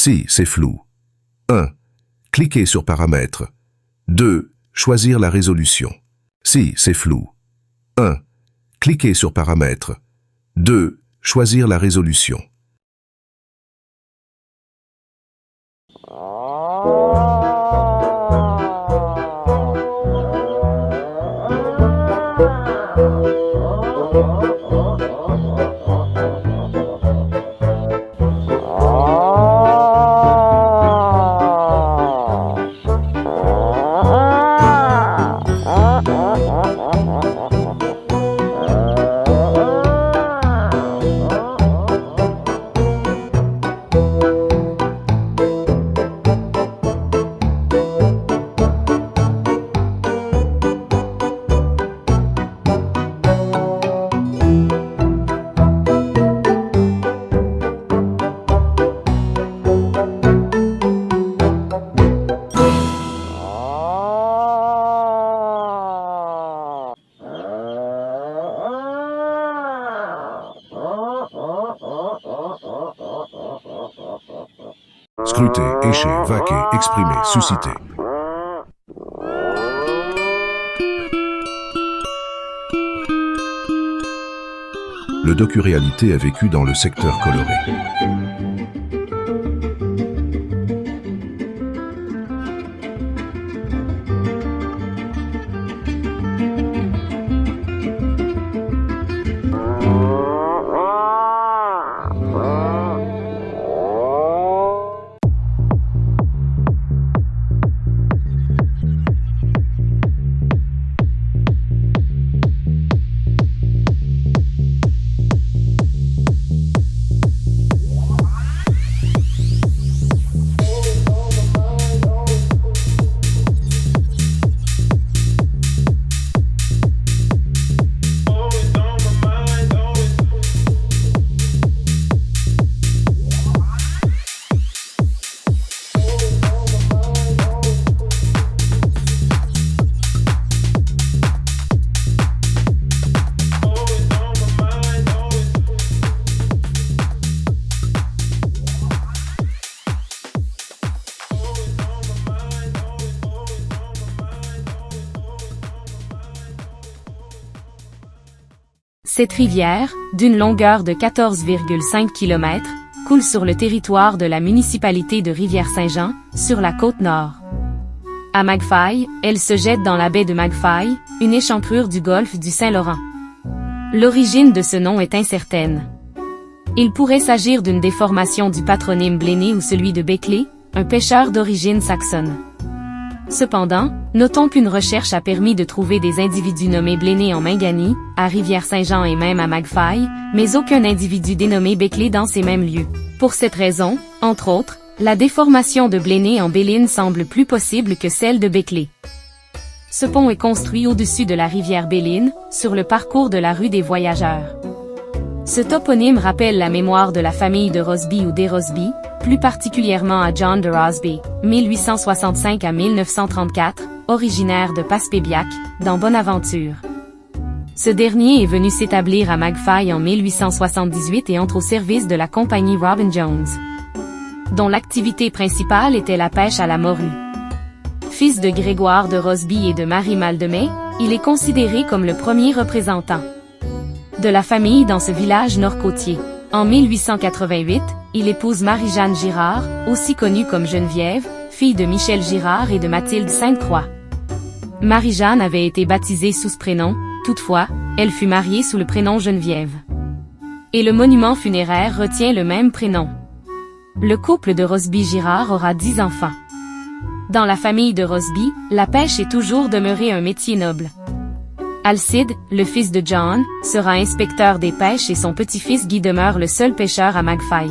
Si, c'est flou. 1. Cliquez sur Paramètres. 2. Choisir la résolution. Si, c'est flou. 1. Cliquez sur Paramètres. 2. Choisir la résolution. Scruter, écher, vaquer, exprimer, susciter. Le docu-réalité a vécu dans le secteur coloré. Cette rivière, d'une longueur de 14,5 km, coule sur le territoire de la municipalité de Rivière-Saint-Jean, sur la côte nord. À Magfaille, elle se jette dans la baie de Magfaille, une échancrure du golfe du Saint-Laurent. L'origine de ce nom est incertaine. Il pourrait s'agir d'une déformation du patronyme Blénée ou celui de Beckley, un pêcheur d'origine saxonne. Cependant, notons qu'une recherche a permis de trouver des individus nommés Blénée en Mingani, à Rivière-Saint-Jean et même à Magfaille, mais aucun individu dénommé Beckley dans ces mêmes lieux. Pour cette raison, entre autres, la déformation de Blénée en Béline semble plus possible que celle de Beckley. Ce pont est construit au-dessus de la rivière Béline, sur le parcours de la rue des Voyageurs. Ce toponyme rappelle la mémoire de la famille de Rosby ou des Rosby, plus particulièrement à John de Rosby, 1865 à 1934, originaire de Passepébiac, dans Bonaventure. Ce dernier est venu s'établir à Magfaille en 1878 et entre au service de la compagnie Robin Jones, dont l'activité principale était la pêche à la morue. Fils de Grégoire de Rosby et de Marie Maldemey, il est considéré comme le premier représentant de la famille dans ce village nord-côtier. En 1888, il épouse Marie-Jeanne Girard, aussi connue comme Geneviève, fille de Michel Girard et de Mathilde Sainte-Croix. Marie-Jeanne avait été baptisée sous ce prénom, toutefois, elle fut mariée sous le prénom Geneviève. Et le monument funéraire retient le même prénom. Le couple de Rosby-Girard aura 10 enfants. Dans la famille de Rosby, la pêche est toujours demeurée un métier noble. Alcide, le fils de John, sera inspecteur des pêches et son petit-fils Guy demeure le seul pêcheur à Magfaille.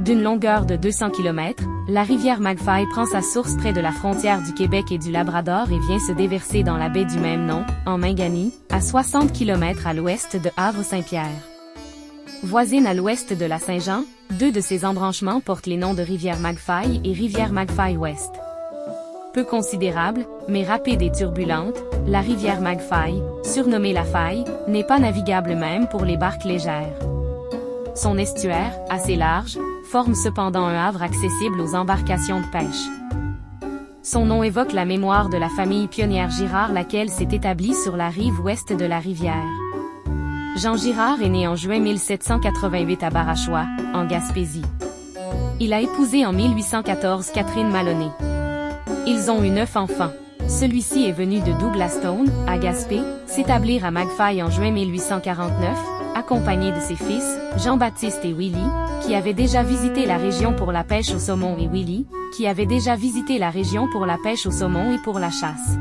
D'une longueur de 200 km, la rivière Magfaille prend sa source près de la frontière du Québec et du Labrador et vient se déverser dans la baie du même nom, en Mingani, à 60 km à l'ouest de Havre-Saint-Pierre. Voisine à l'ouest de la Saint-Jean, deux de ses embranchements portent les noms de rivière Magfaille et rivière Magfaille-Ouest. Peu considérable, mais rapide et turbulente, la rivière Magfaille, surnommée la Faille, n'est pas navigable même pour les barques légères. Son estuaire, assez large, forme cependant un havre accessible aux embarcations de pêche. Son nom évoque la mémoire de la famille pionnière Girard laquelle s'est établie sur la rive ouest de la rivière. Jean Girard est né en juin 1788 à Barachois, en Gaspésie. Il a épousé en 1814 Catherine Maloney. Ils ont eu 9 enfants. Celui-ci est venu de Douglaston, à Gaspé, s'établir à Magfaille en juin 1849, accompagné de ses fils, Jean-Baptiste et Willy, qui avaient déjà visité la région pour la pêche au saumon et Willy, qui avait déjà visité la région pour la pêche au saumon et pour la chasse.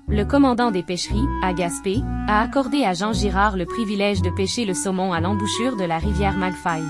Le commandant des pêcheries, à Gaspé, a accordé à Jean Girard le privilège de pêcher le saumon à l'embouchure de la rivière Magfaille.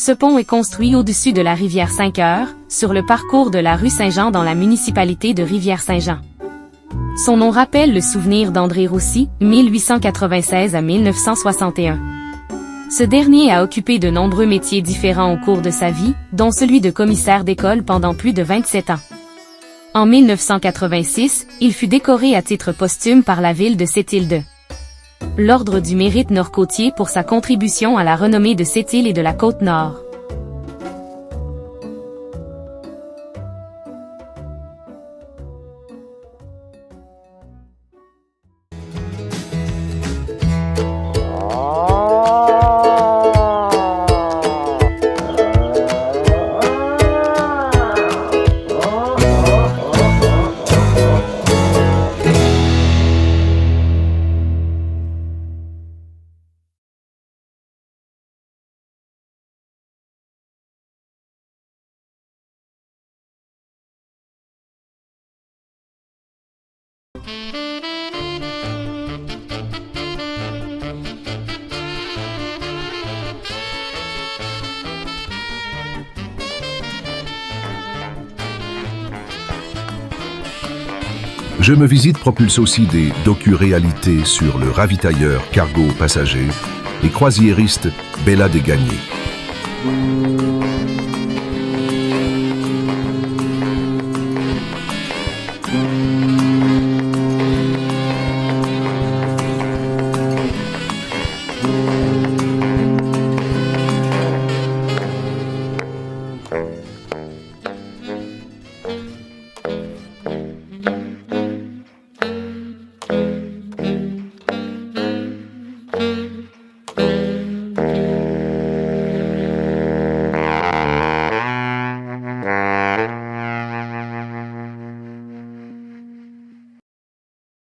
Ce pont est construit au-dessus de la rivière Cinq-Heures, sur le parcours de la rue Saint-Jean dans la municipalité de Rivière-Saint-Jean. Son nom rappelle le souvenir d'André Roussy, 1896 à 1961. Ce dernier a occupé de nombreux métiers différents au cours de sa vie, dont celui de commissaire d'école pendant plus de 27 ans. En 1986, il fut décoré à titre posthume par la ville de Sept-Îles. L'Ordre du Mérite Nord-Côtier pour sa contribution à la renommée de Sept-Îles et de la Côte-Nord. Je me visite propulse aussi des docu-réalités sur le ravitailleur cargo passager et croisiériste Bella des Gagnés.